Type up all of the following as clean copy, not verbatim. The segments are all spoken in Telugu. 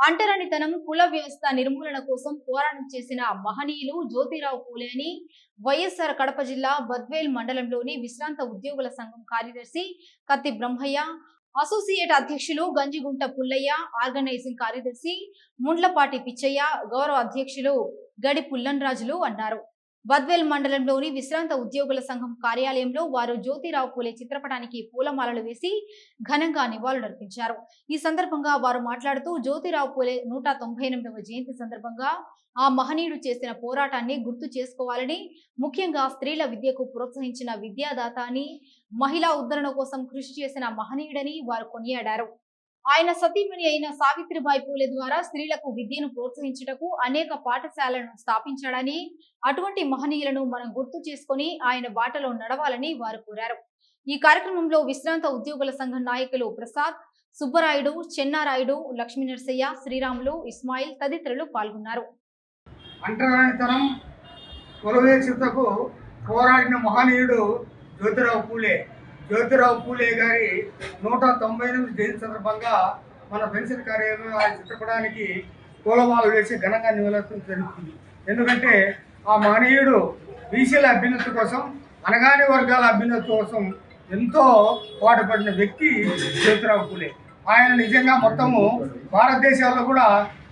అంటరానితనం, కుల వ్యవస్థ నిర్మూలన కోసం పోరాటం చేసిన మహనీయులు జ్యోతిరావు పూలే అని వైఎస్ఆర్ కడప జిల్లా బద్వేల్ మండలంలోని విశ్రాంత ఉద్యోగుల సంఘం కార్యదర్శి కత్తి బ్రహ్మయ్య, అసోసియేట్ అధ్యక్షులు గంజిగుంట పుల్లయ్య, ఆర్గనైజింగ్ కార్యదర్శి ముండ్లపాటి పిచ్చయ్య, గౌరవ అధ్యక్షులు గడి పుల్లన్ రాజులు అన్నారు. బద్వేల్ మండలంలోని విశ్రాంత ఉద్యోగుల సంఘం కార్యాలయంలో వారు జ్యోతిరావు పూలే చిత్రపటానికి పూలమాలలు వేసి ఘనంగా నివాళులర్పించారు. ఈ సందర్భంగా వారు మాట్లాడుతూ జ్యోతిరావు పూలే 198వ జయంతి సందర్భంగా ఆ మహనీయుడు చేసిన పోరాటాన్ని గుర్తు చేసుకోవాలని, ముఖ్యంగా స్త్రీల విద్యకు ప్రోత్సహించిన విద్యాదాత అని, మహిళా ఉద్ధరణ కోసం కృషి చేసిన మహనీయుడని వారు కొనియాడారు. ఆయన సతీమణి అయిన సావిత్రిబాయి పూలే ద్వారా స్త్రీలకు విద్యను ప్రోత్సహించుటకు అనేక పాఠశాలను స్థాపించాడని, అటువంటి మహనీయులను మనం గుర్తు చేసుకుని ఆయన బాటలో నడవాలని వారు కోరారు. ఈ కార్యక్రమంలో విశ్రాంత ఉద్యోగుల సంఘం నాయకులు ప్రసాద్, సుబ్బరాయుడు, చెన్నారాయుడు, లక్ష్మీనరసయ్య, శ్రీరాములు, ఇస్మాయిల్ తదితరులు పాల్గొన్నారు. అంటరానితనం, కులవేక్షతకు పోరాడిన మహనీయుడు జ్యోతిరావు పూలే. జ్యోతిరావు పూలే గారి 198 జయంతి సందర్భంగా మన పెన్షన్ కార్యాలయంలో ఆయన చిత్రపటానికి పూలమాల వేసి ఘనంగా నివాళులర్పించడం జరుగుతుంది. ఎందుకంటే ఆ మహనీయుడు బీసీల అభ్యున్నతి కోసం, అనగాని వర్గాల అభ్యున్నతి కోసం ఎంతో పాటుపడిన వ్యక్తి జ్యోతిరావు పూలే. ఆయన నిజంగా మొత్తము భారతదేశాల్లో కూడా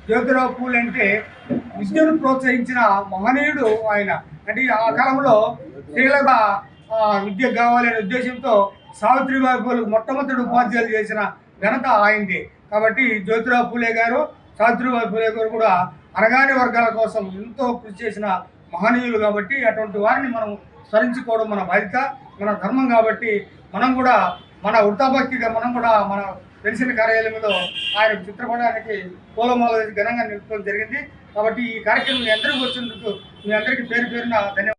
జ్యోతిరావు పూలే అంటే విద్యను ప్రోత్సహించిన మహనీయుడు ఆయన. అంటే ఆ కాలంలో స్త్రీల విద్య కావాలనే ఉద్దేశంతో సావిత్రిబాయి పూలే మొట్టమొదటి ఉపాధ్యాయులు చేసిన ఘనత ఆయనది. కాబట్టి జ్యోతిరావు పూలే గారు, సావిత్రిబాయి పూలే గారు కూడా అనగాని వర్గాల కోసం ఎంతో కృషి చేసిన మహనీయులు. కాబట్టి అటువంటి వారిని మనం స్మరించుకోవడం మన బాధ్యత, మన ధర్మం. కాబట్టి మనం కూడా మన వృత్తాభక్తిగా మనం కూడా మన పెన్షన్ కార్యాలయంలో ఆయన చిత్రపటానికి పూలమాల ఘనంగా నిలుపుకోవడం జరిగింది. కాబట్టి ఈ కార్యక్రమం మీ అందరికీ వచ్చినందుకు మీ అందరికీ పేరు పేరున ధన్యవాదాలు.